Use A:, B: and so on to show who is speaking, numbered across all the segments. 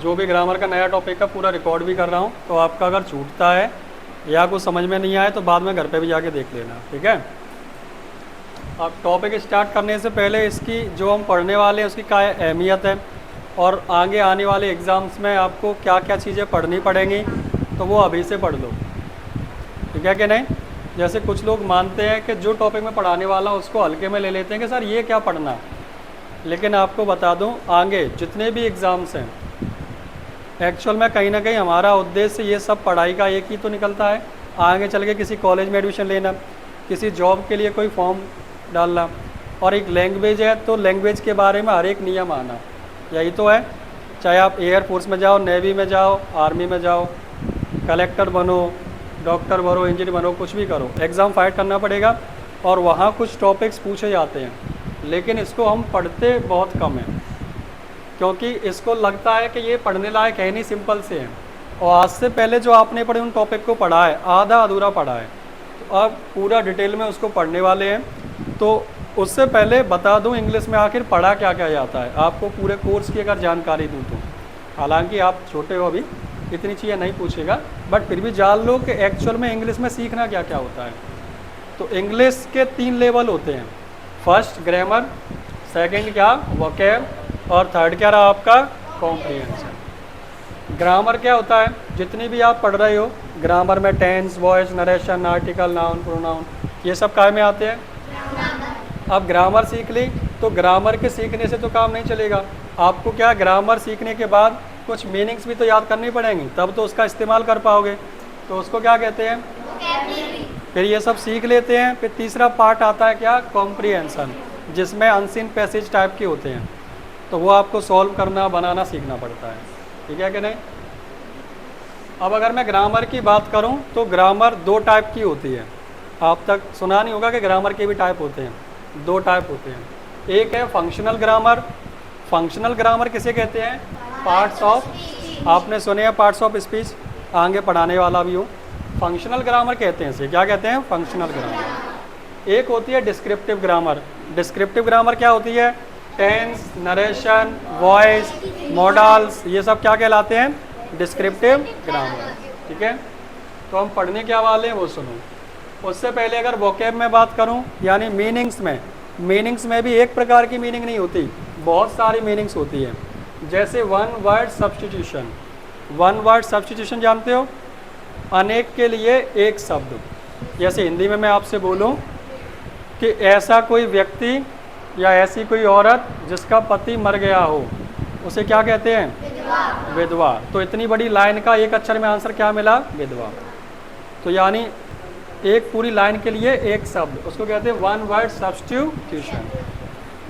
A: जो भी ग्रामर का नया टॉपिक है पूरा रिकॉर्ड भी कर रहा हूँ, तो आपका अगर छूटता है या कुछ समझ में नहीं आए तो बाद में घर पे भी जाके देख लेना, ठीक है। अब टॉपिक स्टार्ट करने से पहले इसकी जो हम पढ़ने वाले हैं उसकी क्या अहमियत है और आगे आने वाले एग्ज़ाम्स में आपको क्या क्या चीज़ें पढ़नी पड़ेंगी, तो वो अभी से पढ़ लो, ठीक है कि नहीं। जैसे कुछ लोग मानते हैं कि जो टॉपिक में पढ़ाने वाला हूँ उसको हल्के में ले लेते हैं कि सर ये क्या पढ़ना, लेकिन आपको बता दूँ आगे जितने भी एग्ज़ाम्स हैं एक्चुअल में कहीं ना कहीं हमारा उद्देश्य ये सब पढ़ाई का एक ही तो निकलता है, आगे चल के किसी कॉलेज में एडमिशन लेना, किसी जॉब के लिए कोई फॉर्म डालना, और एक लैंग्वेज है तो लैंग्वेज के बारे में हर एक नियम आना, यही तो है। चाहे आप एयरफोर्स में जाओ, नेवी में जाओ, आर्मी में जाओ, कलेक्टर बनो, डॉक्टर बनो, इंजीनियर बनो, कुछ भी करो, एग्ज़ाम फाइट करना पड़ेगा और वहाँ कुछ टॉपिक्स पूछे जाते हैं, लेकिन इसको हम पढ़ते बहुत कम हैं क्योंकि इसको लगता है कि ये पढ़ने लायक है नहीं, सिंपल से है। और आज से पहले जो आपने पढ़े उन टॉपिक को पढ़ा है, आधा अधूरा पढ़ा है, तो अब पूरा डिटेल में उसको पढ़ने वाले हैं। तो उससे पहले बता दूं इंग्लिश में आखिर पढ़ा क्या क्या जाता है, आपको पूरे कोर्स की अगर जानकारी दूं तो। हालांकि आप छोटे हो अभी, इतनी चीज़ें नहीं पूछेगा, बट फिर भी जान लो कि एक्चुअल में इंग्लिश में सीखना क्या क्या होता है। तो इंग्लिश के 3 लेवल होते हैं, फर्स्ट ग्रामर, सेकंड क्या वोकैब, और थर्ड क्या रहा आपका कॉम्प्रिहेंशन। ग्रामर क्या होता है, जितनी भी आप पढ़ रहे हो ग्रामर में tense, voice, narration, article, noun, pronoun, ये सब काय में आते हैं। अब ग्रामर सीख ली तो ग्रामर के सीखने से तो काम नहीं चलेगा, आपको क्या ग्रामर सीखने के बाद कुछ मीनिंग्स भी तो याद करनी पड़ेंगी, तब तो उसका इस्तेमाल कर पाओगे, तो उसको क्या कहते हैं। फिर ये सब सीख लेते हैं, फिर तीसरा पार्ट आता है क्या कॉम्प्रिहेंशन, जिसमें अनसीन पैसेज टाइप के होते हैं, तो वो आपको सॉल्व करना, बनाना सीखना पड़ता है, ठीक है कि नहीं। अब अगर मैं ग्रामर की बात करूं तो ग्रामर 2 टाइप की होती है, आप तक सुना नहीं होगा कि ग्रामर के भी टाइप होते हैं, 2 टाइप होते हैं। एक है फंक्शनल ग्रामर। फंक्शनल ग्रामर किसे कहते हैं, पार्ट्स ऑफ, आपने सुने हैं पार्ट्स ऑफ स्पीच, आगे पढ़ाने वाला भी हूँ। फंक्शनल ग्रामर कहते हैं इसे, क्या कहते हैं फंक्शनल ग्रामर। एक होती है डिस्क्रिप्टिव ग्रामर। डिस्क्रिप्टिव ग्रामर क्या होती है, टेंस, नरेशन, वॉइस, मॉडल्स, ये सब क्या कहलाते हैं, डिस्क्रिप्टिव ग्रामर, ठीक है। तो हम पढ़ने क्या वाले हैं वो सुनो। उससे पहले अगर वोकैब में बात करूं, यानी मीनिंग्स में भी एक प्रकार की मीनिंग नहीं होती, बहुत सारी मीनिंग्स होती है। जैसे one word substitution. One word substitution जानते हो, अनेक के लिए एक शब्द। जैसे हिंदी में मैं आपसे बोलूं कि ऐसा कोई व्यक्ति या ऐसी कोई औरत जिसका पति मर गया हो, उसे क्या कहते हैं, विधवा। तो इतनी बड़ी लाइन का एक अक्षर में आंसर क्या मिला, विधवा। तो यानी एक पूरी लाइन के लिए एक शब्द, उसको कहते हैं वन वर्ड सब्स्टिट्यूशन,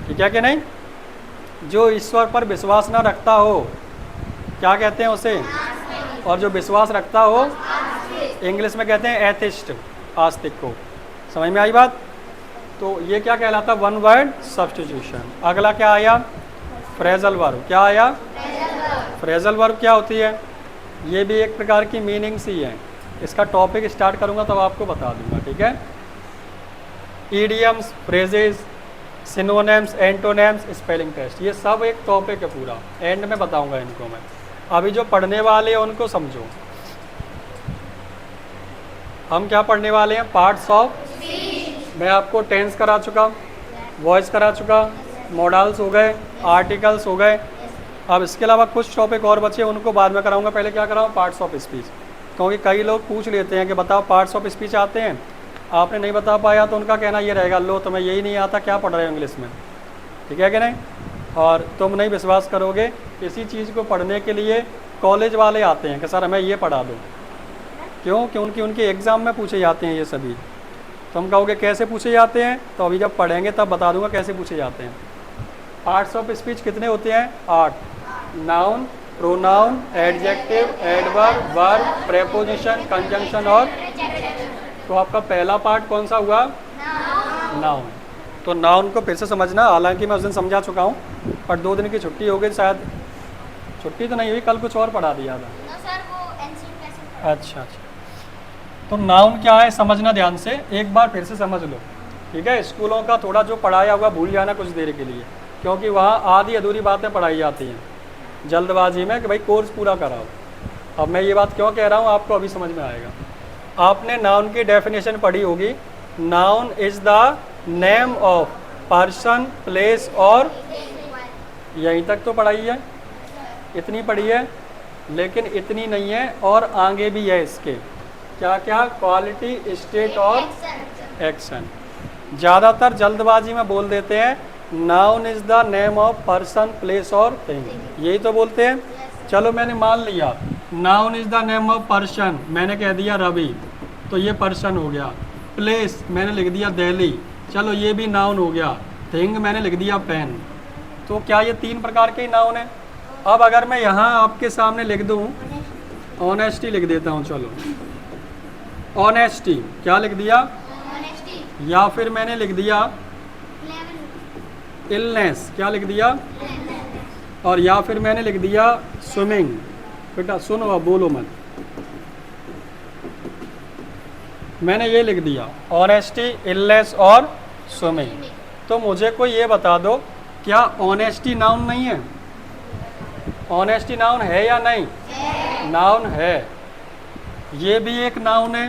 A: ठीक है कि नहीं। जो ईश्वर पर विश्वास ना रखता हो क्या कहते हैं उसे, और जो विश्वास रखता हो इंग्लिश में कहते हैं एथिस्ट, आस्तिक को। समझ में आई बात। तो ये क्या कहलाता है, वन वर्ड सब्स्टिट्यूशन। अगला क्या आया, फ्रेजल वर्ब। क्या आया, फ्रेजल वर्ब क्या होती है, ये भी एक प्रकार की मीनिंग्स ही है। इसका टॉपिक स्टार्ट करूंगा तब आपको बता दूंगा, ठीक है। Idioms, phrases, synonyms, antonyms, spelling test, ये सब एक टॉपिक है पूरा, एंड में बताऊंगा इनको मैं। अभी जो पढ़ने वाले हैं उनको समझो। हम क्या पढ़ने वाले हैं, पार्ट्स ऑफ। मैं आपको टेंस करा चुका, वॉइस करा चुका, मॉडल्स हो गए, आर्टिकल्स हो गए। अब इसके अलावा कुछ टॉपिक और बचे, उनको बाद में कराऊंगा, पहले क्या कराऊँ, पार्ट्स ऑफ स्पीच। क्योंकि कई लोग पूछ लेते हैं कि बताओ पार्ट्स ऑफ स्पीच आते हैं, आपने नहीं बता पाया तो उनका कहना ये रहेगा, लो तुम्हें यही नहीं आता, क्या पढ़ रहे हो इंग्लिश में, ठीक है कि नहीं। और तुम नहीं विश्वास करोगे, किसी चीज़ को पढ़ने के लिए कॉलेज वाले आते हैं कि सर हमें ये पढ़ा दो, क्यों, क्योंकि उनके एग्ज़ाम में पूछे जाते हैं ये सभी। तुम कहोगे कैसे पूछे जाते हैं, तो अभी जब पढ़ेंगे तब बता दूंगा कैसे पूछे जाते हैं। पार्ट्स ऑफ स्पीच कितने होते हैं, 8। Noun, pronoun, adjective, adverb, verb, preposition, conjunction और। तो आपका पहला पार्ट कौन सा हुआ, नाउन। तो नाउन को फिर से समझना, हालांकि मैं उस दिन समझा चुका हूँ, पर 2 दिन की छुट्टी हो गई, शायद छुट्टी तो नहीं हुई, कल कुछ और पढ़ा दिया था। अच्छा। तो नाउन क्या है समझना ध्यान से, एक बार फिर से समझ लो, ठीक है। स्कूलों का थोड़ा जो पढ़ाया हुआ भूल जाना कुछ देर के लिए, क्योंकि वहाँ आधी अधूरी बातें पढ़ाई जाती हैं। जल्दबाजी में कि भाई कोर्स पूरा कराओ। अब मैं ये बात क्यों कह रहा हूँ आपको अभी समझ में आएगा। आपने नाउन की डेफिनेशन पढ़ी होगी, noun is the name of person, place और, यहीं तक तो पढ़ाई है, इतनी पढ़ी है, लेकिन इतनी नहीं है और आगे भी है इसके। क्या क्या? क्वालिटी, स्टेट और एक्शन। ज़्यादातर जल्दबाजी में बोल देते हैं noun is the name of person, place और थिंग, यही तो बोलते हैं। चलो मैंने मान लिया noun is the name of person, मैंने कह दिया रवि, तो ये पर्सन हो गया। प्लेस मैंने लिख दिया दिल्ली, चलो ये भी नाउन हो गया। थिंग मैंने लिख दिया पेन। तो क्या ये 3 प्रकार के ही नाउन है? अब अगर मैं यहाँ आपके सामने लिख दूँ ऑनेस्टी, लिख देता हूँ, चलो ऑनेस्टी, क्या लिख दिया? या फिर मैंने लिख दिया इलनेस, क्या लिख दिया? और या फिर मैंने लिख दिया स्विमिंग। बेटा सुनो, अब बोलो मत, मैंने ये लिख दिया ऑनेस्टी, इलनेस और स्विमिंग। तो मुझे कोई ये बता दो, क्या ऑनेस्टी नाउन नहीं है? ऑनेस्टी नाउन है या नहीं? नाउन है। ये भी एक नाउन है,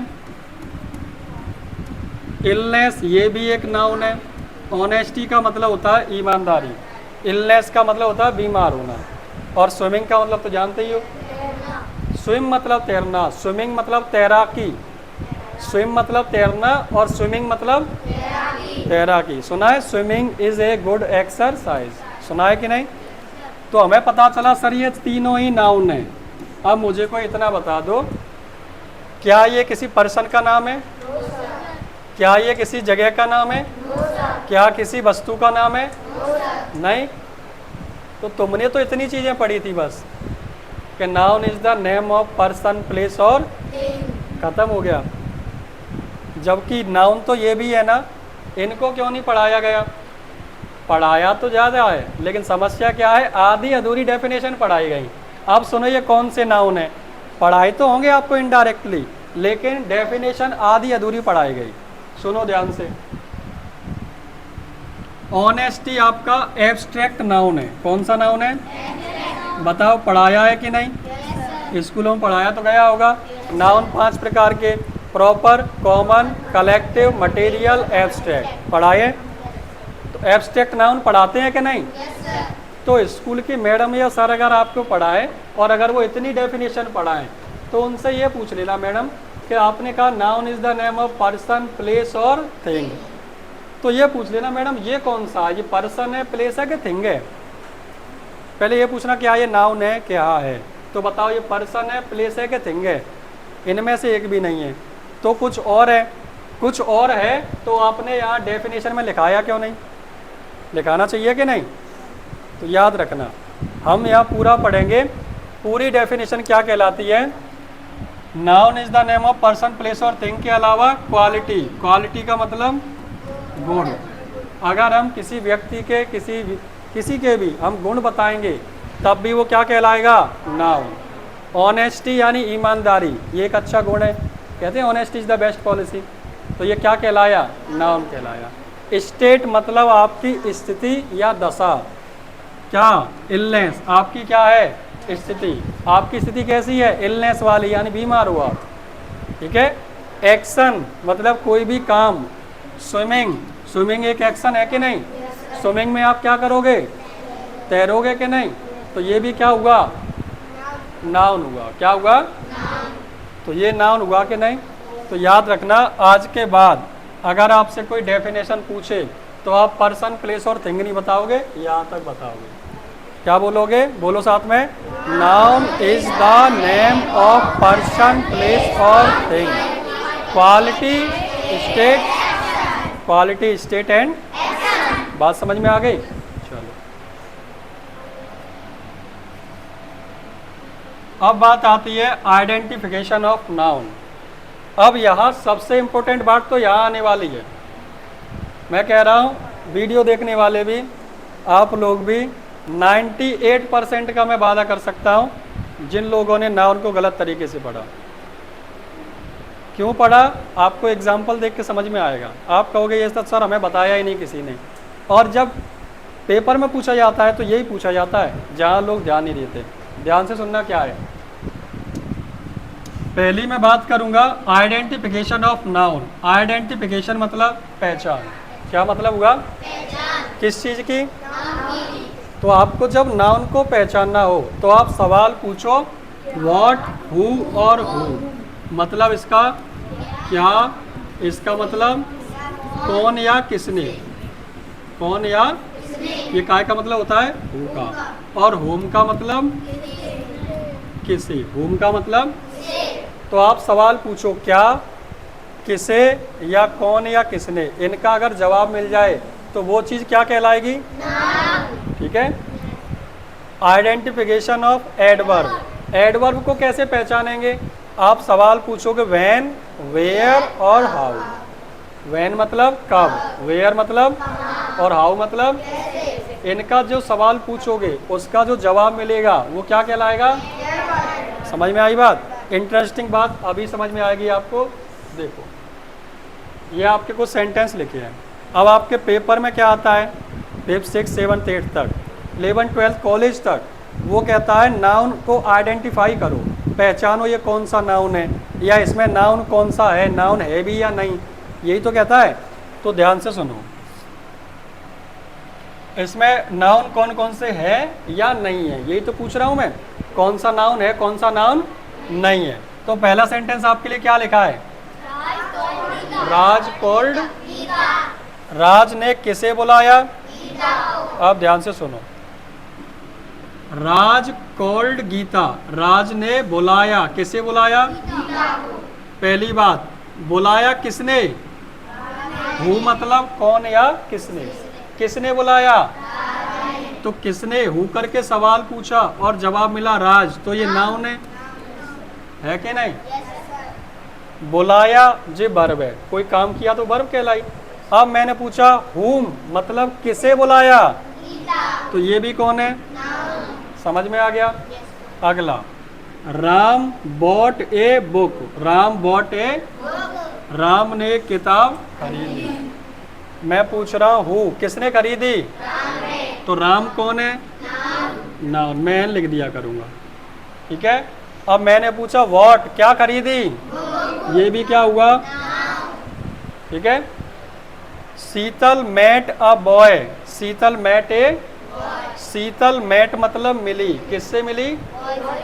A: इलनेस ये भी एक नाउन है। ऑनेस्टी का मतलब होता है ईमानदारी, इलनेस का मतलब होता है बीमार होना, और स्विमिंग का मतलब तो जानते ही हो, स्विम मतलब तैरना, स्विमिंग मतलब तैराकी, स्विम मतलब तैरना और स्विमिंग मतलब तैराकी। सुना है? Swimming is a good exercise, सुना है कि नहीं? तो हमें पता चला सर ये तीनों ही नाउन है। अब मुझे कोई इतना बता दो, क्या ये किसी पर्सन का नाम है? क्या ये किसी जगह का नाम है? क्या किसी वस्तु का नाम है? नहीं। तो तुमने तो इतनी चीज़ें पढ़ी थी बस, कि noun is the name of person, place और, खत्म हो गया। जबकि नाउन तो ये भी है ना, इनको क्यों नहीं पढ़ाया गया? पढ़ाया तो ज़्यादा है, लेकिन समस्या क्या है, आधी अधूरी डेफिनेशन पढ़ाई गई। अब सुनो ये कौन से नाउन है, पढ़ाई तो होंगे आपको इनडायरेक्टली, लेकिन डेफिनेशन आधी अधूरी पढ़ाई गई। सुनो ध्यान से, ऑनेस्टी आपका एब्स्ट्रैक्ट नाउन है। कौन सा नाउन है? बताओ, पढ़ाया है कि नहीं? स्कूलों में पढ़ाया तो गया होगा। नाउन 5 प्रकार के, proper, common, collective, material, abstract, पढ़ाए। तो एब्स्ट्रैक्ट नाउन पढ़ाते हैं कि नहीं? तो स्कूल की मैडम या सर अगर आपको पढ़ाए और अगर वो इतनी डेफिनेशन पढ़ाएं, तो उनसे ये पूछ लेना मैडम कि आपने कहा noun is the name of person, place और थिंग, तो ये पूछ लेना मैडम ये कौन सा, ये पर्सन है, प्लेस है कि थिंग है? पहले ये पूछना क्या ये नाउन है क्या है। तो बताओ ये पर्सन है, प्लेस है कि थिंग है? इनमें से एक भी नहीं है, तो कुछ और है। कुछ और है तो आपने यहाँ डेफिनेशन में लिखाया क्यों नहीं? लिखाना चाहिए कि नहीं? तो याद रखना, हम यहाँ पूरा पढ़ेंगे, पूरी डेफिनेशन क्या कहलाती है। Noun is the name of person, place और थिंग के अलावा क्वालिटी, क्वालिटी का मतलब गुण। अगर हम किसी व्यक्ति के किसी के भी हम गुण बताएंगे तब भी वो क्या कहलाएगा? नाउन। ऑनेस्टी यानी ईमानदारी, ये एक अच्छा गुण है, कहते हैं honesty is the best policy, तो ये क्या कहलाया? नाउन कहलाया। स्टेट मतलब आपकी स्थिति या दशा, क्या? इलनेस, आपकी क्या है? स्थिति। आपकी स्थिति कैसी है? इलनेस वाली, यानी बीमार हुआ, ठीक है। एक्शन मतलब कोई भी काम। स्विमिंग, स्विमिंग एक एक्शन है कि नहीं? स्विमिंग में आप क्या करोगे? तैरोगे कि नहीं? तो ये भी क्या हुआ? नाउन हुआ। क्या हुआ? तो ये नाउन हुआ कि नहीं? तो याद रखना, आज के बाद अगर आपसे कोई डेफिनेशन पूछे तो आप पर्सन, प्लेस और थिंग नहीं बताओगे, यहाँ तक बताओगे। क्या बोलोगे? बोलो साथ में, noun is the name of person, place और thing. Quality, state, quality, state and, बात समझ में आ गई? चलो, अब बात आती है आइडेंटिफिकेशन ऑफ नाउन। अब यहाँ सबसे इम्पोर्टेंट बात तो यहाँ आने वाली है। मैं कह रहा हूँ वीडियो देखने वाले भी, आप लोग भी, 98% का मैं वादा कर सकता हूँ जिन लोगों ने नाउन को गलत तरीके से पढ़ा। क्यों पढ़ा? आपको एग्जाम्पल देख के समझ में आएगा। आप कहोगे ये सर हमें बताया ही नहीं किसी ने। और जब पेपर में पूछा जाता है तो यही पूछा जाता है, जहाँ लोग ध्यान नहीं देते। ध्यान से सुनना क्या है। पहली मैं बात करूंगा आइडेंटिफिकेशन ऑफ नाउन। आइडेंटिफिकेशन मतलब पहचान। क्या मतलब हुआ? पहचान। किस चीज़ की? तो आपको जब नाउन को पहचानना हो तो आप सवाल पूछो व्हाट, हु और हु। मतलब इसका क्या, इसका मतलब कौन या किसने। कौन या ये काय का मतलब होता है हु का, और होम का मतलब किसे। होम का मतलब तो आप सवाल पूछो क्या, किसे या कौन या किसने। इनका अगर जवाब मिल जाए तो वो चीज़ क्या कहलाएगी? ठीक है। Identification of adverb. एडवर्ब को कैसे पहचानेंगे? आप सवाल पूछोगे व्हेन, वेयर और हाउ। व्हेन मतलब कब, वेयर मतलब और हाउ मतलब। इनका जो सवाल पूछोगे उसका जो जवाब मिलेगा वो क्या कहलाएगा? समझ में आई बात? इंटरेस्टिंग बात अभी समझ में आएगी आपको। देखो ये आपके कुछ सेंटेंस लिखे हैं। अब आपके पेपर में क्या आता है 5th 6th 7th 8th तक, 11th 12th कॉलेज तक, वो कहता है नाउन को आइडेंटिफाई करो, पहचानो ये कौन सा नाउन है, या इसमें नाउन कौन सा है, नाउन है भी या नहीं, यही तो कहता है। तो ध्यान से सुनो, इसमें नाउन कौन कौन से है या नहीं है, यही तो पूछ रहा हूँ मैं। कौन सा नाउन है, कौन सा नाउन नहीं है। तो पहला सेंटेंस आपके लिए क्या लिखा है? राज कॉल्ड, राज ने किसे बुलाया? अब ध्यान से सुनो, राज कॉल्ड गीता, राज ने बुलाया, किसे बुलाया? पहली बात, बुलाया किसने? हु मतलब कौन या किसने। किसने बुलाया? तो किसने हु करके सवाल पूछा और जवाब मिला राज, तो ये नाउन है कि नहीं? बुलाया जे वर्ब है, कोई काम किया तो वर्ब कहलाई। अब मैंने पूछा हुम मतलब किसे बुलाया, तो ये भी कौन है? समझ में आ गया? अगला, Ram bot a book, Ram bot ए, राम ने किताब खरीदी। मैं पूछ रहा हूँ किसने खरीदी, तो राम कौन है? नाउन, मैं लिख दिया करूँगा। ठीक है। अब मैंने पूछा व्हाट, क्या खरीदी, ये भी क्या हुआ? ठीक है। Sheetal met a boy, Sheetal met a, Sheetal met मतलब मिली, किससे मिली?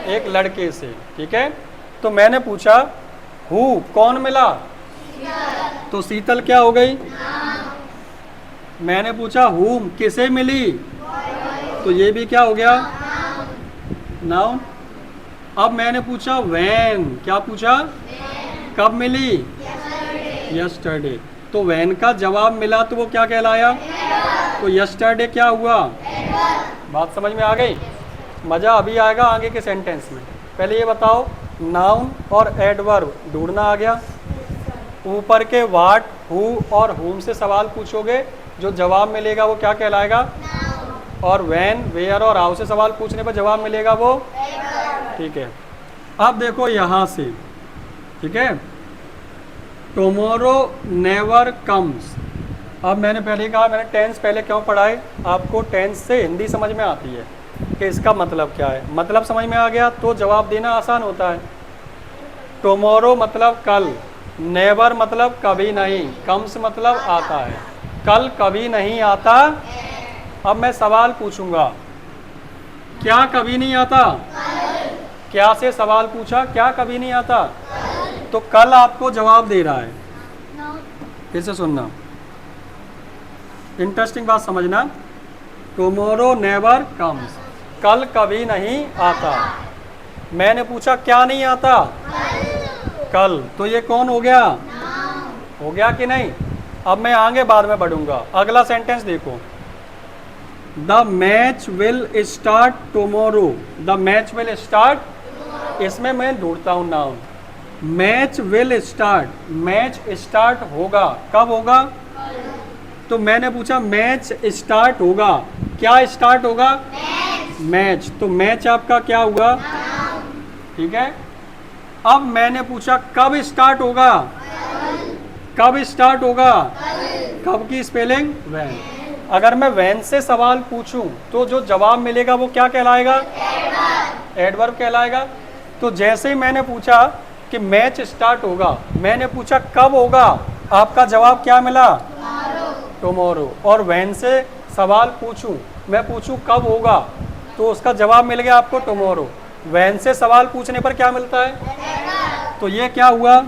A: एक लड़के से। ठीक है। तो मैंने पूछा हु कौन मिला, तो शीतल क्या हो गई? मैंने पूछा हुम किसे मिली, तो ये भी क्या हो गया? नाउन। अब मैंने पूछा व्हेन, क्या पूछा? कब मिली? यस्टरडे। तो व्हेन का जवाब मिला तो वो क्या कहलाया? तो यस्टरडे क्या हुआ? बात समझ में आ गई? मज़ा अभी आएगा आगे के सेंटेंस में। पहले ये बताओ, नाउन और एडवर्ब ढूंढना आ गया। ऊपर के व्हाट, हु और हुम से सवाल पूछोगे, जो जवाब मिलेगा वो क्या कहलाएगा? और व्हेन, वेयर और हाउ से सवाल पूछने पर जवाब मिलेगा वो। ठीक है। अब देखो यहाँ से, ठीक है, टुमारो नेवर कम्स। अब मैंने पहले कहा, मैंने टेंस पहले क्यों पढ़ाए, आपको टेंस से हिंदी समझ में आती है कि इसका मतलब क्या है। मतलब समझ में आ गया तो जवाब देना आसान होता है। टुमारो मतलब कल, नेवर मतलब कभी नहीं, कम्स मतलब आता है। कल कभी नहीं आता। अब मैं सवाल पूछूंगा, क्या कभी नहीं आता? क्या से सवाल पूछा, क्या कभी नहीं आता? तो कल आपको जवाब दे रहा है। फिर से सुनना, इंटरेस्टिंग बात समझना। टुमारो नेवर कम्स, कल कभी नहीं आता। मैंने पूछा क्या नहीं आता? कल। तो ये कौन हो गया? हो गया कि नहीं? अब मैं आगे बाद में बढ़ूंगा। अगला सेंटेंस देखो, the match will start tomorrow, the match will start, इसमें मैं ढूंढता हूँ noun. Match will start, match start होगा, कब होगा? तो मैंने पूछा मैच स्टार्ट होगा, क्या स्टार्ट होगा? मैच। तो मैच आपका क्या हुआ? ठीक है। अब मैंने पूछा कब स्टार्ट होगा, कब स्टार्ट होगा? कब की स्पेलिंग? व्हेन। अगर मैं व्हेन से सवाल पूछूं तो जो जवाब मिलेगा वो क्या कहलाएगा? एडवर्ब कहलाएगा। तो जैसे ही मैंने पूछा कि मैच स्टार्ट होगा, मैंने पूछा कब होगा, आपका जवाब क्या मिला? टुमारो। और व्हेन से सवाल पूछूं, मैं पूछूं कब होगा, तो उसका जवाब मिल गया आपको टुमारो। व्हेन से सवाल पूछने पर क्या मिलता है? तो ये क्या हुआ?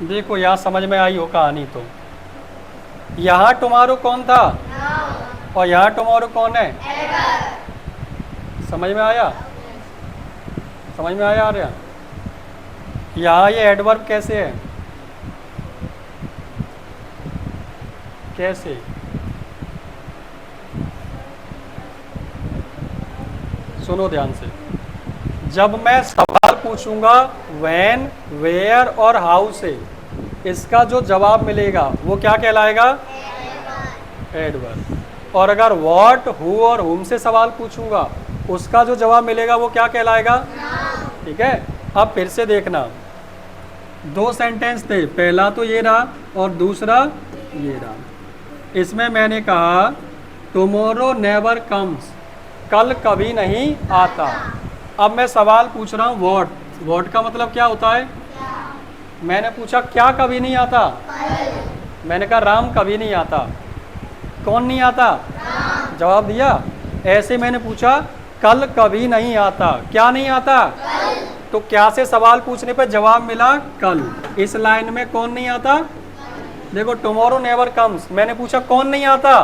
A: देखो यहाँ समझ में आई हो कहानी। तो यहाँ टुमारो कौन था और यहाँ टुमारो कौन है? समझ में आया? समझ में आया आर्या? यहाँ ये एडवर्ब कैसे है? कैसे? सुनो ध्यान से। जब मैं सवाल पूछूंगा व्हेन, वेयर और हाउ से, इसका जो जवाब मिलेगा वो क्या कहलाएगा? एडवर्ब। और अगर व्हाट, हु और हुम से सवाल पूछूंगा, उसका जो जवाब मिलेगा वो क्या कहलाएगा? ठीक है। अब फिर से देखना, दो सेंटेंस थे, पहला तो ये रहा और दूसरा ये रहा। इसमें मैंने कहा टुमारो नेवर कम्स, कल कभी नहीं आता। अब मैं सवाल पूछ रहा हूँ व्हाट, व्हाट का मतलब क्या होता है? मैंने पूछा क्या कभी नहीं आता? मैंने कहा राम कभी नहीं आता। कौन नहीं आता? जवाब दिया। ऐसे मैंने पूछा कल कभी नहीं आता, क्या नहीं आता? तो क्या से सवाल पूछने पर जवाब मिला? कल। इस लाइन में कौन नहीं आता? देखो टुमारो नेवर कम्स, मैंने पूछा कौन नहीं आता?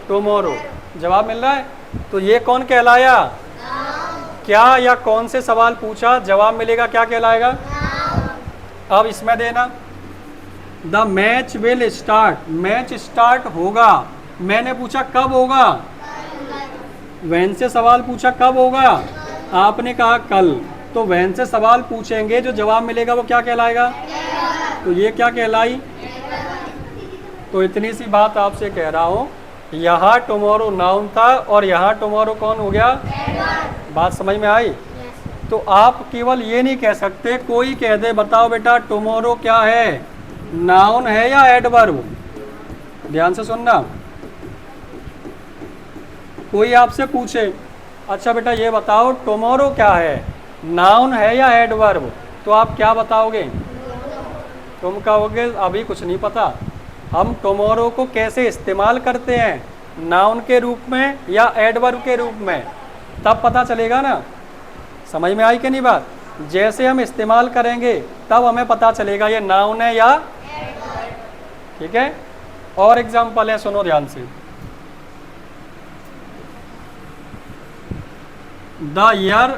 A: टुमारो। जवाब मिल रहा है। तो ये कौन कहलाया? क्या या कौन से सवाल पूछा, जवाब मिलेगा क्या कहलाएगा? अब इसमें देना, the match will start, match start होगा। मैंने पूछा कब होगा? व्हेन से सवाल पूछा कब होगा, आपने कहा कल। तो व्हेन से सवाल पूछेंगे, जो जवाब मिलेगा वो क्या कहलाएगा? तो ये क्या कहलाई? तो इतनी सी बात आपसे कह रहा हूँ, यहाँ टुमारो नाउन था और यहाँ टुमारो कौन हो गया? बात समझ में आई? तो आप केवल ये नहीं कह सकते, कोई कह दे बताओ बेटा टुमारो क्या है, नाउन है या एडवर्ब? ध्यान से सुनना। कोई आपसे पूछे अच्छा बेटा ये बताओ टुमारो क्या है, नाउन है या एडवर्ब, तो आप क्या बताओगे? तुम कहोगे अभी कुछ नहीं पता। हम टुमारो को कैसे इस्तेमाल करते हैं, नाउन के रूप में या एडवर्ब के रूप में, तब पता चलेगा ना। समझ में आई कि नहीं बात? जैसे हम इस्तेमाल करेंगे तब हमें पता चलेगा ये नाउन है या। ठीक है। और एग्जाम्पल है, सुनो ध्यान से। The year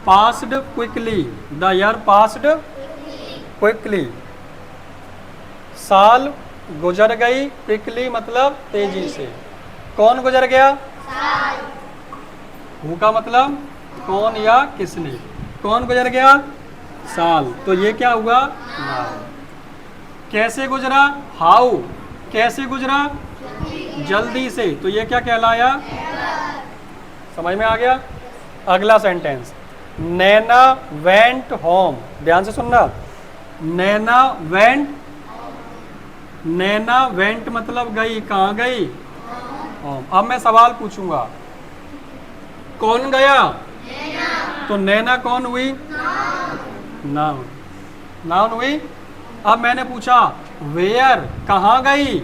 A: passed quickly, the year passed quickly, साल गुजर गई, क्विकली मतलब तेजी से। कौन गुजर गया? हु का मतलब कौन या किसने, कौन गुजर गया? साल। तो ये क्या हुआ? नाउन। कैसे गुजरा? हाउ। कैसे गुजरा? जल्दी से। तो ये क्या कहलाया? समझ में आ गया? अगला सेंटेंस, नैना वेंट होम। ध्यान से सुनना, नैना वेंट, नैना वेंट मतलब गई, कहाँ गई? होम। अब मैं सवाल पूछूंगा कौन गया? नैना। तो नैना कौन हुई? नाउन। नाउन हुई। अब मैंने पूछा वेयर, कहाँ गई?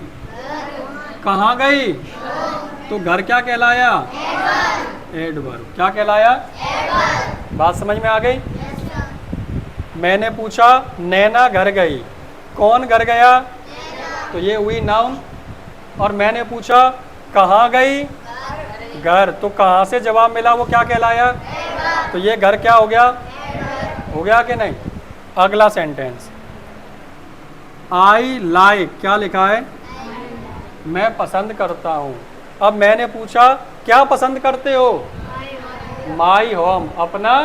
A: कहाँ गई? तो घर क्या कहलाया? एडवर्ब। क्या कहलाया? बात समझ में आ गई? मैंने पूछा नैना घर गई, कौन घर गया? तो ये हुई नाउन। और मैंने पूछा कहाँ गई? घर। तो कहाँ से जवाब मिला वो क्या कहलाया? तो ये घर क्या हो गया? हो गया कि नहीं? अगला सेंटेंस, आई लाइक, क्या लिखा है? मैं पसंद करता हूँ। अब मैंने पूछा क्या पसंद करते हो? माई होम, अपना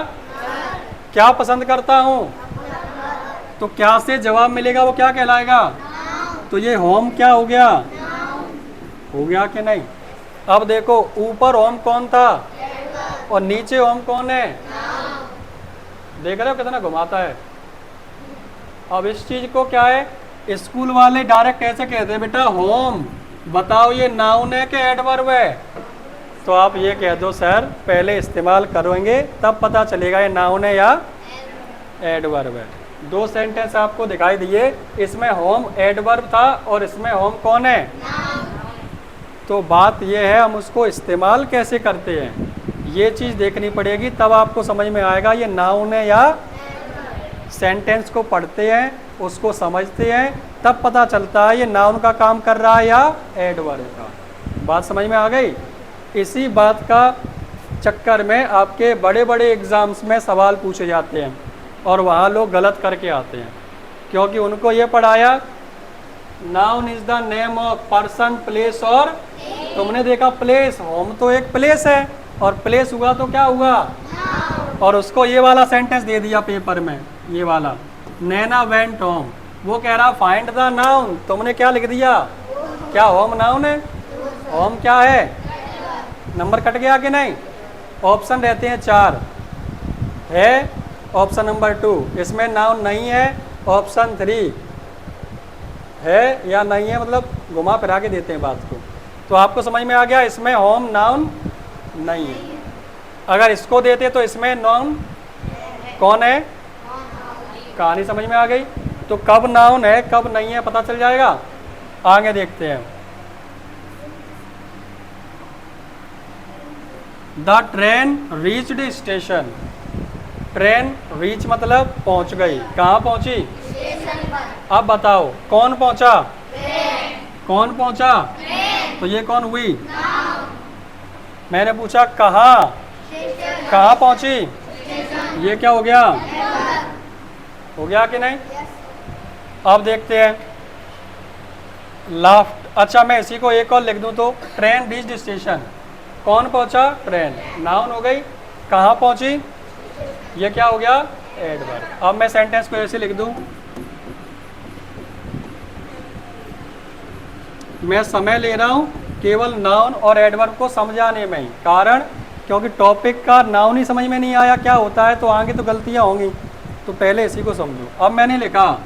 A: क्या पसंद करता हूँ? तो क्या से जवाब मिलेगा वो क्या कहलाएगा? तो ये होम क्या हो गया? हो गया कि नहीं? अब देखो ऊपर होम कौन था और नीचे होम कौन है? देख रहे हो कितना घुमाता है। अब इस चीज को क्या है, स्कूल वाले डायरेक्ट कैसे कहते हैं बेटा? होम। बताओ ये नाउन है कि एडवर्ब है? तो आप ये कह दो सर पहले इस्तेमाल करेंगे तब पता चलेगा ये नाउन है या एडवर्ब है। दो सेंटेंस आपको दिखाई दिए, इसमें होम एडवर्ब था और इसमें होम कौन है? तो बात ये है हम उसको इस्तेमाल कैसे करते हैं ये चीज़ देखनी पड़ेगी, तब आपको समझ में आएगा ये नाउन है या सेंटेंस को पढ़ते हैं उसको समझते हैं तब पता चलता है ये नाउन का काम कर रहा है या एडवर्ब का। बात समझ में आ गई? इसी बात का चक्कर में आपके बड़े बड़े एग्ज़ाम्स में सवाल पूछे जाते हैं और वहाँ लोग गलत करके आते हैं, क्योंकि उनको ये पढ़ाया noun is the name of person place, और तुमने देखा प्लेस, होम तो एक प्लेस है और प्लेस हुआ तो क्या हुआ, और उसको ये वाला सेंटेंस दे दिया पेपर में, ये वाला नैना वेंट होम, वो कह रहा फाइंड द नाउन, तुमने क्या लिख दिया? क्या होम नाउन है? होम क्या है? नंबर कट गया कि नहीं? ऑप्शन रहते हैं 4 है, ऑप्शन नंबर 2 इसमें नाउन नहीं है, ऑप्शन 3 है या नहीं है, मतलब घुमा फिरा के देते हैं बात को। तो आपको समझ में आ गया इसमें होम नाउन नहीं है। अगर इसको देते तो इसमें नाउन कौन है? कहानी समझ में आ गई? तो कब नाउन है कब नहीं है पता चल जाएगा। आगे देखते हैं। The train reached station, train reach मतलब पहुंच गई, कहाँ पहुंची? स्टेशन पर। अब बताओ कौन पहुंचा? ट्रेन। कौन पहुंचा? ट्रेन। तो ये कौन हुई? मैंने पूछा कहाँ? कहाँ पहुंची? ये क्या हो गया? हो गया कि नहीं? अब देखते हैं लाफ्ट। अच्छा मैं इसी को एक और लिख दूं तो ट्रेन रीच्ड स्टेशन, कौन पहुंचा? ट्रेन, नाउन हो गई। कहाँ पहुंची? ये क्या हो गया? एडवर्ब। अब मैं सेंटेंस को ऐसे लिख दूं, मैं समय ले रहा हूं केवल नाउन और एडवर्ब को समझाने में ही, कारण क्योंकि टॉपिक का नाउन ही समझ में नहीं आया क्या होता है तो आगे तो गलतियां होंगी, तो पहले इसी को समझो। अब मैंने लिखा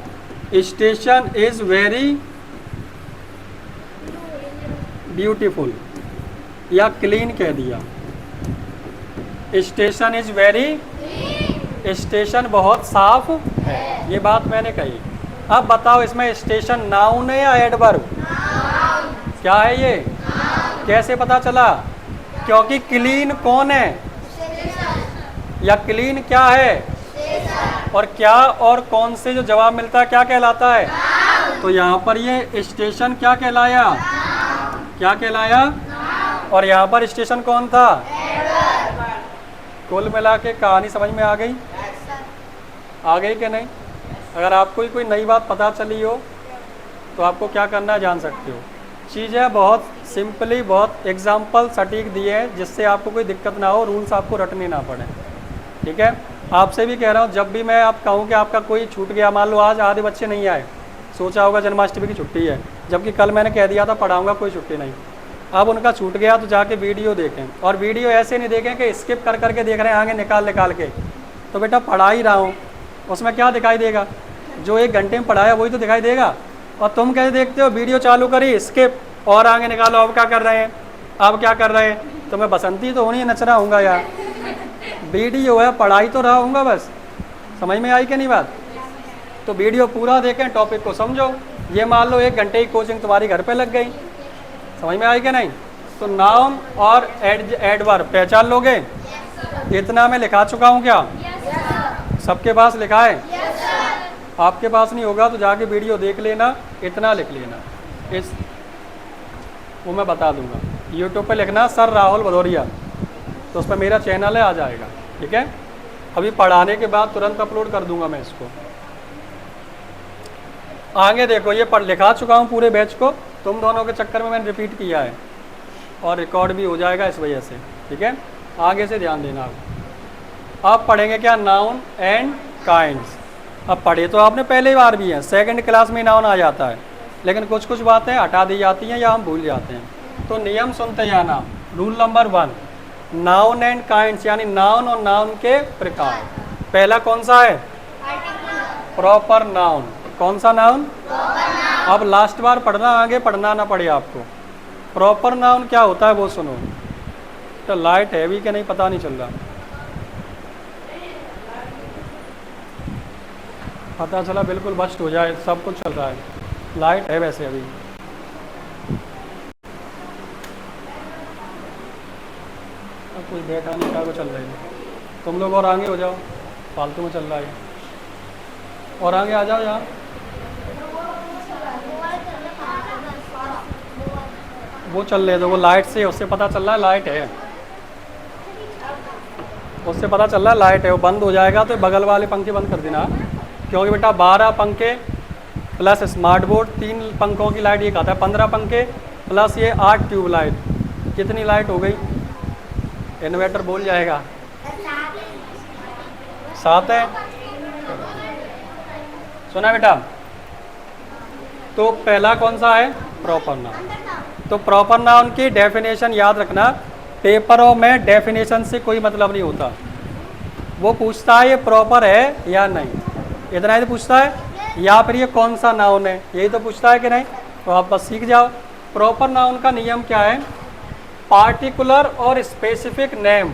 A: स्टेशन इज वेरी ब्यूटीफुल या क्लीन कह दिया, स्टेशन इज वेरी, स्टेशन बहुत साफ है, ये बात मैंने कही। अब बताओ इसमें स्टेशन नाउन है या एडवर्ब? क्या है ये? कैसे पता चला? क्योंकि क्लीन कौन है या क्लीन क्या है, और क्या और कौन से जो जवाब मिलता है क्या कहलाता है? तो यहाँ पर ये स्टेशन क्या कहलाया? क्या कहलाया? और यहाँ पर स्टेशन कौन था? कुल मिला के कहानी समझ में आ गई? आ गई कि नहीं? अगर आपको ही कोई नई बात पता चली हो तो आपको क्या करना है जान सकते हो। चीज़ें बहुत सिंपली बहुत एग्जाम्पल सटीक दिए हैं जिससे आपको कोई दिक्कत ना हो, रूल्स आपको रटने ना पड़े। ठीक है, आपसे भी कह रहा हूँ जब भी मैं आप कहूँ कि आपका कोई छूट गया, मान लो आज आधे बच्चे नहीं आए, सोचा होगा जन्माष्टमी की छुट्टी है, जबकि कल मैंने कह दिया था पढ़ाऊँगा कोई छुट्टी नहीं, अब उनका छूट गया तो जाके वीडियो देखें, और वीडियो ऐसे नहीं देखें कि स्किप कर करके देख रहे हैं आगे निकाल निकाल के, तो बेटा पढ़ा ही रहा हूँ उसमें क्या दिखाई देगा? जो 1 घंटे में पढ़ाया वही तो दिखाई देगा। और तुम कैसे देखते हो? वीडियो चालू करी स्किप और आगे निकालो, अब क्या कर रहे हैं, अब क्या कर रहे हैं? तो मैं बसंती तो होनी है, नचना होऊंगा यार, वीडियो है पढ़ाई तो रहा हूँगा बस। समझ में आई कि नहीं बात? तो वीडियो पूरा देखें, टॉपिक को समझो। ये मान लो 1 घंटे की कोचिंग तुम्हारी घर पे लग गई, समझ में आई कि नहीं? तो नाउन और एडवर्ब पहचान लोगे? इतना मैं लिखा चुका हूँ क्या? सबके पास लिखा है? आपके पास नहीं होगा तो जाके वीडियो देख लेना, इतना लिख लेना, इस वो मैं बता दूंगा। यूट्यूब पे लिखना सर राहुल भदौरिया, तो उस पर मेरा चैनल है, आ जाएगा। ठीक है, अभी पढ़ाने के बाद तुरंत अपलोड कर दूंगा मैं इसको। आगे देखो, ये पढ़ लिखा चुका हूँ पूरे बैच को, तुम दोनों के चक्कर में मैंने रिपीट किया है और रिकॉर्ड भी हो जाएगा इस वजह से। ठीक है, आगे से ध्यान देना। आप पढ़ेंगे क्या? Noun and kinds. अब पढ़े तो आपने पहली बार भी है, 2nd क्लास में नाउन आ जाता है, लेकिन कुछ कुछ बातें हटा दी जाती हैं या हम भूल जाते हैं। तो नियम सुनते जाना। Rule number 1, noun and kinds यानी नाउन और नाउन के प्रकार। पहला कौन सा है? Proper noun. कौन सा नाउन? अब लास्ट बार पढ़ना, आगे पढ़ना ना पड़े आपको। प्रॉपर नाउन क्या होता है वो सुनो। तो लाइट हैवी कि नहीं पता नहीं चल रहा, पता चला बिल्कुल बस्ट हो जाए, सब कुछ चल रहा है। लाइट है वैसे अभी, अब कुछ बैठा नहीं क्या को चल रही है। तुम लोग और आगे हो जाओ, फालतू में चल रहा है, और आगे आ जाओ यार। वो चल रहे तो वो लाइट से, उससे पता चल रहा है लाइट है, उससे पता चल रहा है लाइट है। वो बंद हो जाएगा तो बगल वाले पंखे बंद कर देना, क्योंकि बेटा 12 पंखे प्लस स्मार्ट बोर्ड, 3 पंखों की लाइट ये खाता है, 15 पंखे प्लस ये 8 ट्यूब लाइट, कितनी लाइट हो गई? इन्वर्टर बोल जाएगा 7 है। सुना बेटा? तो पहला कौन सा है? Proper noun. तो प्रॉपर नाउन की डेफिनेशन याद रखना, पेपरों में डेफिनेशन से कोई मतलब नहीं होता। वो पूछता है ये प्रॉपर है या नहीं, इतना ही तो पूछता है, या फिर ये कौन सा नाउन है, यही तो पूछता है कि नहीं। तो आप बस सीख जाओ। प्रॉपर नाउन का नियम क्या है? पार्टिकुलर और स्पेसिफिक नेम,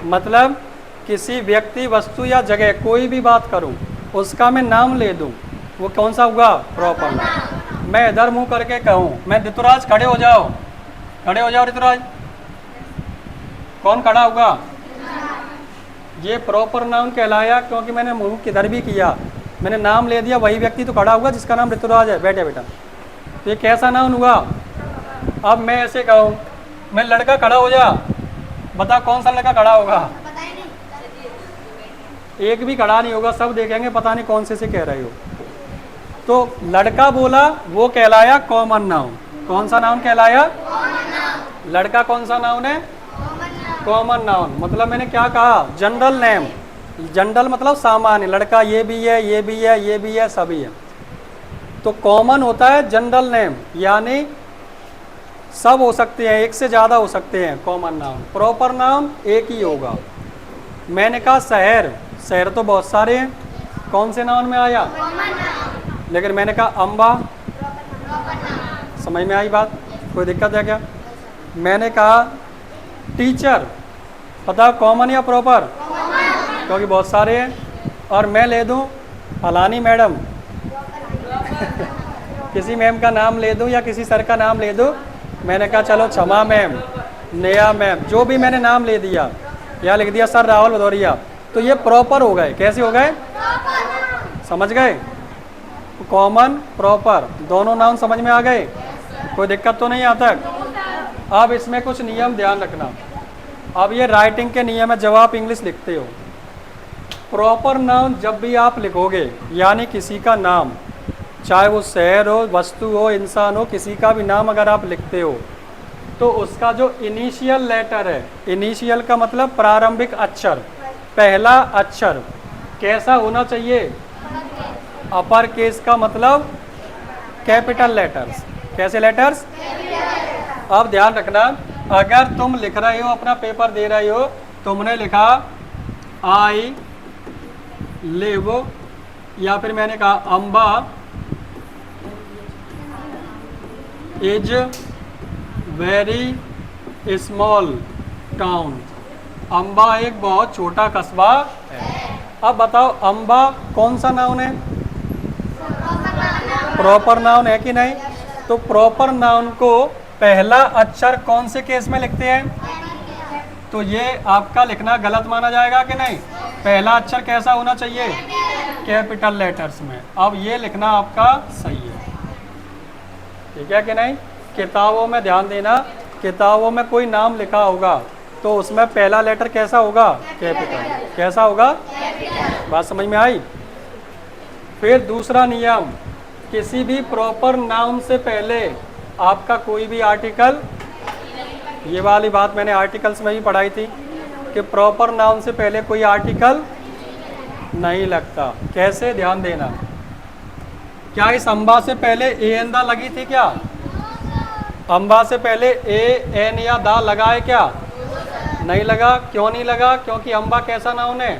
A: मतलब किसी व्यक्ति, वस्तु या जगह कोई भी बात करूं, उसका मैं नाम ले दूं, वो कौन सा होगा? Proper noun. मैं इधर मुंह करके कहूं, मैं ऋतुराज खड़े हो जाओ, खड़े हो जाओ ऋतुराज, कौन खड़ा होगा? ये प्रॉपर नाउन कहलाया, क्योंकि मैंने मुंह किधर भी किया, मैंने नाम ले दिया, वही व्यक्ति तो खड़ा होगा जिसका नाम ऋतुराज है। बैठे बेटा, तो ये कैसा नाउन हुआ? अब मैं ऐसे कहूँ, मैं लड़का खड़ा हो जा, बता कौन सा लड़का खड़ा होगा? एक भी खड़ा नहीं होगा, सब देखेंगे पता नहीं कौन से कह रहे हो। तो लड़का बोला, वो कहलाया कॉमन नाउन। कौन सा नाउन कहलाया? लड़का कौन सा नाउन है? Common noun. मतलब मैंने क्या कहा? General name. जनरल मतलब सामान्य, लड़का ये भी है, ये भी है, ये भी है, सभी है। तो कॉमन होता है जनरल नेम, यानी सब हो सकते हैं, एक से ज़्यादा हो सकते हैं कॉमन नाउन। प्रॉपर नाउन एक ही होगा। मैंने कहा शहर, शहर तो बहुत सारे हैं, कौन से नाउन में आया? लेकिन मैंने कहा अम्बा, समझ में आई बात? कोई दिक्कत है क्या? मैंने कहा टीचर, पता कॉमन या प्रॉपर? क्योंकि बहुत सारे हैं। और मैं ले दूं फलानी मैडम किसी मैम का नाम ले दूं या किसी सर का नाम ले दूं, मैंने कहा चलो क्षमा मैम, नेहा मैम, जो भी मैंने नाम ले दिया, या लिख दिया सर राहुल भदौरिया, तो ये प्रॉपर हो गए। कैसे हो गए? समझ गए? कॉमन, प्रॉपर, दोनों नाउन समझ में आ गए? कोई दिक्कत तो नहीं आता? अब इसमें कुछ नियम ध्यान रखना। अब ये राइटिंग के नियम है, जब आप इंग्लिश लिखते हो, प्रॉपर नाउन जब भी आप लिखोगे, यानी किसी का नाम, चाहे वो शहर हो, वस्तु हो, इंसान हो, किसी का भी नाम अगर आप लिखते हो, तो उसका जो इनिशियल लेटर है, इनिशियल का मतलब प्रारंभिक अक्षर, पहला अक्षर कैसा होना चाहिए? अपर केस का मतलब कैपिटल लेटर्स। कैसे लेटर्स? अब ध्यान रखना, अगर तुम लिख रहे हो, अपना पेपर दे रहे हो, तुमने लिखा आई लिव, या फिर मैंने कहा Amba is very small town, Amba एक बहुत छोटा कस्बा है। अब बताओ अम्बा कौन सा नाउन है? प्रॉपर नाउन है कि नहीं? तो प्रॉपर नाउन को पहला अक्षर कौन से केस में लिखते हैं? तो ये आपका लिखना गलत माना जाएगा कि नहीं? पहला अक्षर कैसा होना चाहिए? कैपिटल लेटर्स में। अब ये लिखना आपका सही है, ठीक है कि नहीं? किताबों में ध्यान देना, किताबों में कोई नाम लिखा होगा तो उसमें पहला लेटर कैसा होगा? कैपिटल। कैसा होगा? बात समझ में आई? फिर दूसरा नियम, किसी भी प्रॉपर नाउन से पहले आपका कोई भी आर्टिकल, ये वाली बात मैंने आर्टिकल्स में भी पढ़ाई थी कि प्रॉपर नाउन से पहले कोई आर्टिकल नहीं लगता। कैसे? ध्यान देना, क्या इस अम्बा से पहले ए एन दा लगी थी क्या? अम्बा से पहले ए एन या दा लगा है क्या? नहीं लगा। क्यों नहीं लगा? क्योंकि अम्बा कैसा नाउन है?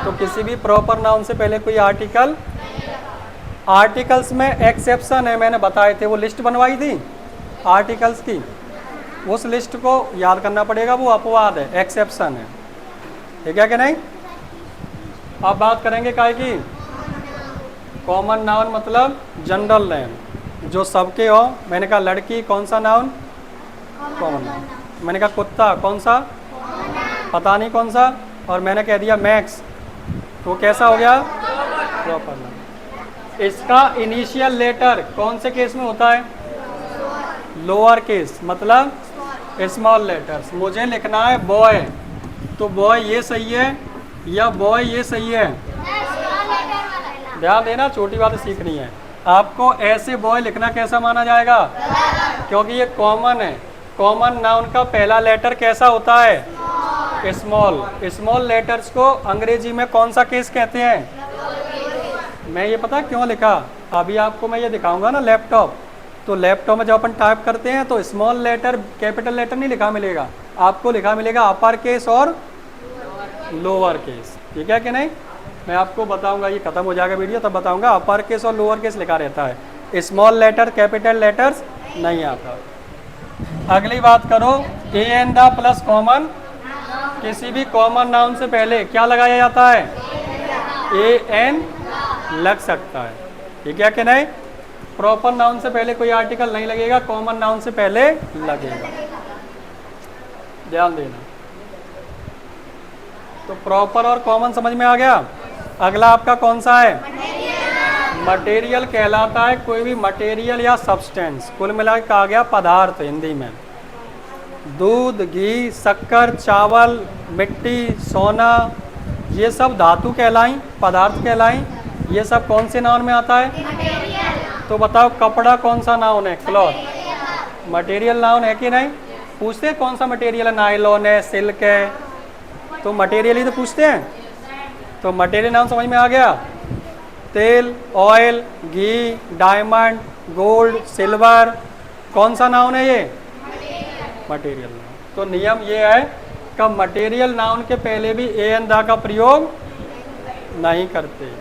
A: तो किसी भी प्रॉपर नाउन से पहले कोई आर्टिकल, आर्टिकल्स में एक्सेप्शन है, मैंने बताए थे, वो लिस्ट बनवाई थी, आर्टिकल्स की, उस लिस्ट को याद करना पड़ेगा, वो अपवाद है, एक्सेप्शन है, ठीक है कि नहीं। अब बात करेंगे काय की, कॉमन नाउन मतलब जनरल नेम जो सबके हो। मैंने कहा लड़की, कौन सा नाउन, कॉमन नाउन। मैंने कहा कुत्ता, कौन सा, पता नहीं कौन सा, और मैंने कह दिया मैक्स, तो कैसा हो गया, प्रॉपर नाउन। इसका इनिशियल लेटर कौन से केस में होता है, लोअर केस, मतलब स्मॉल लेटर्स। मुझे लिखना है बॉय, तो बॉय ये सही है या बॉय ये सही है, ध्यान देना, छोटी बात सीखनी है आपको। ऐसे बॉय लिखना कैसा माना जाएगा, क्योंकि ये कॉमन है। कॉमन नाउन का पहला लेटर कैसा होता है, स्मॉल। स्मॉल लेटर्स को अंग्रेजी में कौन सा केस कहते हैं। मैं ये पता क्यों लिखा, अभी आपको मैं ये दिखाऊंगा ना लैपटॉप, तो लैपटॉप में जब अपन टाइप करते हैं तो स्मॉल लेटर कैपिटल लेटर नहीं लिखा मिलेगा, आपको लिखा मिलेगा अपर केस और लोअर केस, ठीक है कि नहीं। मैं आपको बताऊंगा, ये खत्म हो जाएगा वीडियो तब बताऊंगा, अपर केस और लोअर केस लिखा रहता है, स्मॉल लेटर कैपिटल लेटर्स नहीं आता। अगली बात करो, A N the plus common, किसी भी कॉमन नाउन से पहले क्या लगाया जाता है, ए एन लग सकता है, ठीक है कि नहीं। प्रॉपर नाउन से पहले कोई आर्टिकल नहीं लगेगा, कॉमन नाउन से पहले लगेगा, ध्यान देना। तो प्रॉपर और कॉमन समझ में आ गया। अगला आपका कौन सा है, मटेरियल कहलाता है कोई भी मटेरियल या सब्सटेंस, कुल मिला के कहा गया पदार्थ हिंदी में। दूध, घी, शक्कर, चावल, मिट्टी, सोना, ये सब धातु कहलाई, पदार्थ कहलाई। ये सब कौन से नाउन में आता है, तो बताओ कपड़ा कौन सा नाउन है, क्लॉथ, मटेरियल नाउन है कि नहीं। पूछते हैं कौन सा मटेरियल है, नायलॉन है, सिल्क है, तो मटेरियल ही तो पूछते हैं। तो मटेरियल नाउन समझ में आ गया। तेल, ऑयल, घी, डायमंड, गोल्ड, सिल्वर, कौन सा नाउन है ये, मटेरियल नाउन। तो नियम ये है कि मटेरियल नाउन के पहले भी ए एन द का प्रयोग नहीं करते।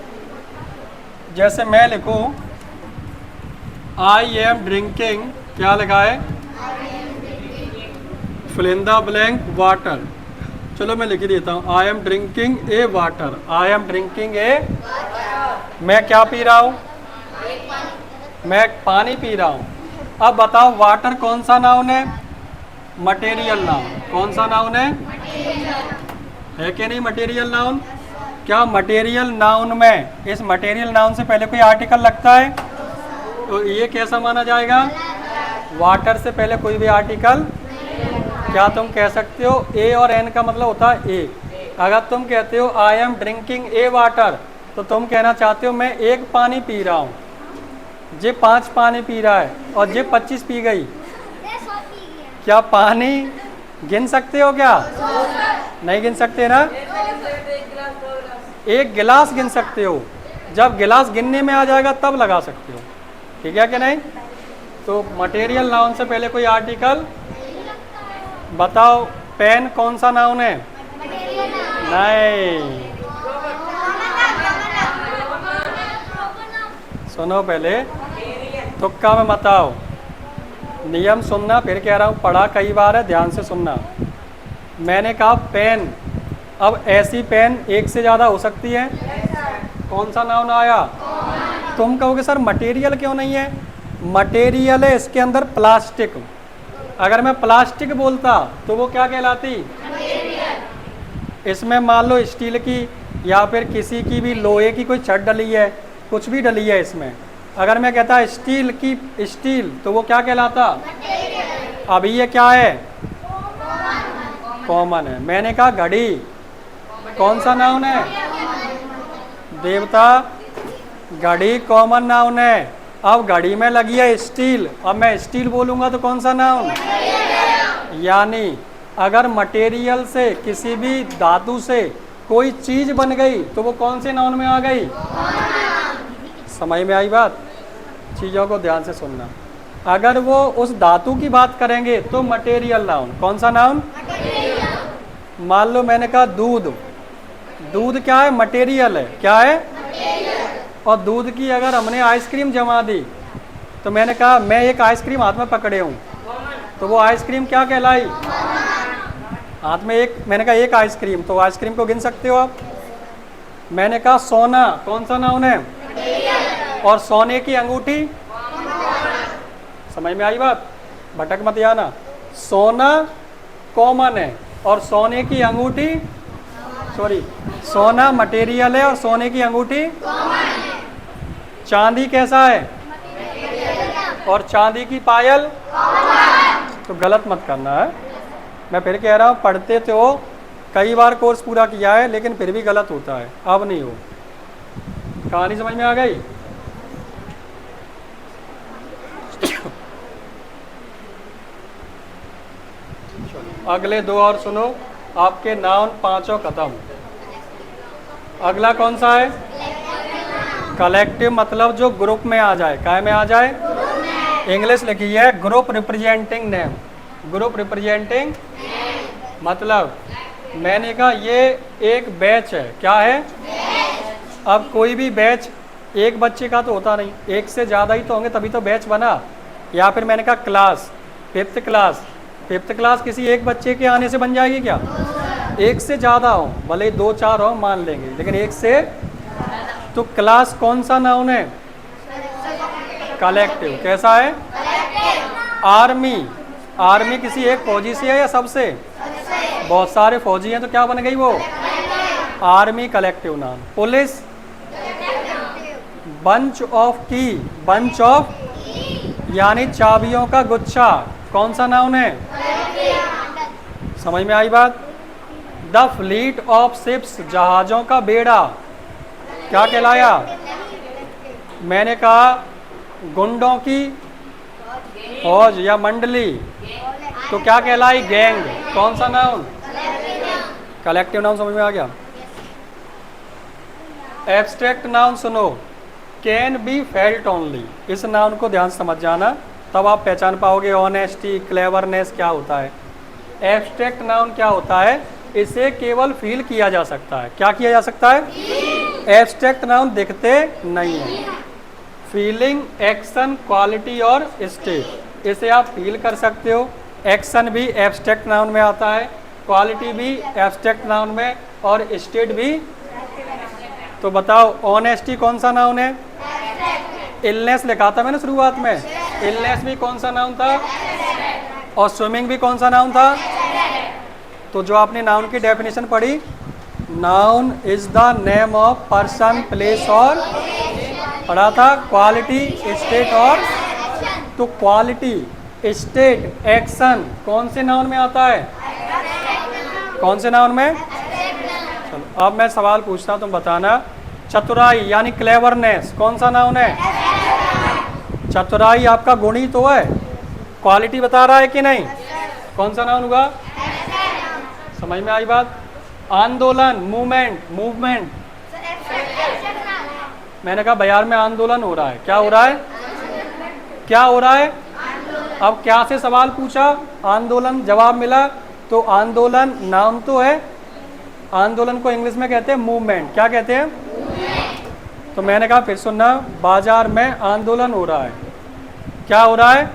A: जैसे मैं लिखूं आई एम ड्रिंकिंग, क्या लिखा है, fill in the blank water. चलो मैं लिख देता हूँ, I am drinking a water, I am drinking a, मैं क्या पी रहा हूँ, मैं पानी पी रहा हूँ। अब बताओ वाटर कौन सा नाउन है, मटेरियल नाउन, कौन सा नाउन है कि नहीं मटेरियल नाउन। क्या मटेरियल नाउन में इस मटेरियल नाउन से पहले कोई आर्टिकल लगता है, तो ये कैसा माना जाएगा, वाटर से पहले कोई भी आर्टिकल। क्या तुम कह सकते हो ए और एन का मतलब होता है एक। अगर तुम कहते हो आई एम ड्रिंकिंग ए वाटर, तो तुम कहना चाहते हो मैं एक पानी पी रहा हूँ, जे 5 पानी पी रहा है और जे 25 पी गई। क्या पानी गिन सकते हो, क्या नहीं गिन सकते ना, एक गिलास गिन सकते हो, जब गिलास गिनने में आ जाएगा तब लगा सकते हो, ठीक है कि नहीं। तो मटेरियल नाउन से पहले कोई आर्टिकल। बताओ पेन कौन सा नाउन है, नहीं, सुनो पहले, तुक्का में मत आओ, नियम सुनना, फिर कह रहा हूँ पढ़ा कई बार है, ध्यान से सुनना। मैंने कहा पेन, अब ऐसी पेन एक से ज़्यादा हो सकती है, कौन सा नाउन आया। तुम कहोगे सर मटेरियल क्यों नहीं है, मटेरियल है इसके अंदर प्लास्टिक। अगर मैं प्लास्टिक बोलता तो वो क्या कहलाती, इसमें मान लो स्टील की या फिर किसी की भी लोहे की कोई छड़ डली है, कुछ भी डली है इसमें, अगर मैं कहता स्टील की स्टील, तो वो क्या कहलाता। अभी ये क्या है, कॉमन है। मैंने कहा घड़ी, कौन सा नाउन है, देवता, घड़ी कॉमन नाउन है। अब घड़ी में लगी है स्टील, अब मैं स्टील बोलूंगा तो कौन सा नाउन। यानी अगर मटेरियल से किसी भी धातु से कोई चीज बन गई तो वो कौन से नाउन में आ गई, समझ में आई बात। चीज़ों को ध्यान से सुनना। अगर वो उस धातु की बात करेंगे तो मटेरियल नाउन, कौन सा नाउन। मान लो मैंने कहा दूध, दूध क्या है, मटेरियल है, क्या है। और दूध की अगर हमने आइसक्रीम जमा दी, तो मैंने कहा मैं एक आइसक्रीम हाथ में पकड़े हूँ, तो वो आइसक्रीम क्या कहलाई? हाथ में एक, मैंने कहा एक आइसक्रीम, तो आइसक्रीम को गिन सकते हो आप। मैंने कहा सोना, कौन सा नाउन है? और सोने की अंगूठी, समझ में आई बात? भटक मत जाना। सोना कॉमन है और सोने की अंगूठी, सॉरी, सोना मटेरियल है और सोने की अंगूठी चांदी कैसा है? और चांदी की पायल, तो गलत मत करना है। मैं फिर कह रहा हूँ, पढ़ते तो कई बार कोर्स पूरा किया है लेकिन फिर भी गलत होता है, अब नहीं हो। कहानी समझ में आ गई? अगले दो और सुनो। आपके नाउन पांचों खत्म। अगला कौन सा है? कलेक्टिव, मतलब जो ग्रुप में आ जाए। काय में आ जाए? इंग्लिश लिखी है group representing name. Group representing मतलब मैंने कहा ये एक बैच है। क्या है? अब कोई भी बैच एक बच्चे का तो होता नहीं, एक से ज़्यादा ही तो होंगे तभी तो बैच बना। या फिर मैंने कहा class, fifth class, fifth class किसी एक बच्चे के आने से बन जाएगी क्या? एक से ज़्यादा हो, भले ही दो चार हो मान लेंगे, लेकिन एक से। तो क्लास कौन सा नाउन है? कलेक्टिव। कैसा है? आर्मी, आर्मी किसी एक फौजी से है या सबसे? बहुत सारे फौजी हैं तो क्या बन गई वो? Army collective noun. Police, bunch of की, बंच ऑफ यानी चाबियों का गुच्छा, कौन सा नाउन है? समझ में आई बात? द फ्लीट ऑफ शिप्स, जहाजों का बेड़ा, क्या कहलाया? मैंने कहा गुंडों की फौज या मंडली, तो क्या कहलाई? गैंग, कौन सा नाउन? Collective noun. समझ में आ गया? एब्स्ट्रैक्ट नाउन सुनो। कैन बी फेल्ट ओनली, इस नाउन को ध्यान से समझ जाना, तब आप पहचान पाओगे ऑनेस्टी, क्लेवरनेस क्या होता है। एब्स्ट्रैक्ट नाउन क्या होता है? इसे केवल फील किया जा सकता है। क्या किया जा सकता है? एब्स्ट्रैक्ट नाउन दिखते नहीं है। फीलिंग, एक्शन, क्वालिटी और स्टेट, इसे आप फील कर सकते हो। एक्शन भी एब्स्ट्रैक्ट नाउन में आता है, क्वालिटी भी एब्स्ट्रैक्ट नाउन में, और स्टेट भी। तो बताओ ऑनेस्टी कौन सा नाउन है? इलनेस लिखा था मैंने शुरुआत में, इलनेस भी कौन सा नाउन था? और स्विमिंग भी कौन सा नाउन था? तो जो आपने नाउन की डेफिनेशन पढ़ी, noun is the name of person, place और, पढ़ा था क्वालिटी, स्टेट और। तो क्वालिटी, स्टेट, एक्शन कौन से नाउन में आता है? कौन से नाउन में? चलो अब मैं सवाल पूछता हूँ, तुम बताना। चतुराई यानी क्लेवरनेस कौन सा नाउन है? चतुराई आपका गुण ही तो है, क्वालिटी बता रहा है कि नहीं? कौन सा नाउन हुआ? समझ में आई बात? आंदोलन, मूवमेंट, मूवमेंट, मैंने कहा बाजार में आंदोलन हो रहा है। क्या हो रहा है? क्या हो रहा है? अब क्या से सवाल पूछा, आंदोलन जवाब मिला, तो आंदोलन नाम तो है। आंदोलन को इंग्लिश में कहते हैं मूवमेंट। क्या कहते हैं? तो मैंने कहा फिर सुनना, बाजार में आंदोलन हो रहा है। क्या हो रहा है?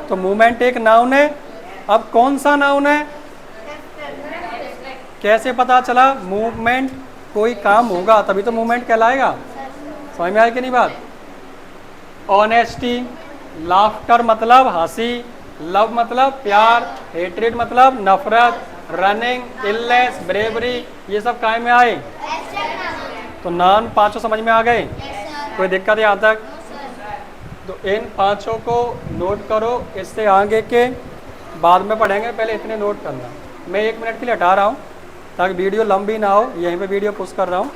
A: तो मूवमेंट एक नाउन है। अब कौन सा नाउन है? कैसे पता चला? मूवमेंट, कोई काम होगा तभी तो मूवमेंट कहलाएगा। समझ में आई कि नहीं बात? ऑनेस्टी, लाफ्टर मतलब हंसी, लव मतलब प्यार, हेट्रेड मतलब नफरत, रनिंग, इलनेस, ब्रेवरी, ये सब काय में आए? तो नाउन पांचों समझ में आ गए? कोई दिक्कत है यहाँ तक? तो इन पांचों को नोट करो, इससे आगे के बाद में पढ़ेंगे, पहले इतने नोट करना। मैं 1 मिनट के लिए हटा रहा हूँ ताकि वीडियो लंबी ना हो, यहीं पे वीडियो पुश कर रहा हूँ।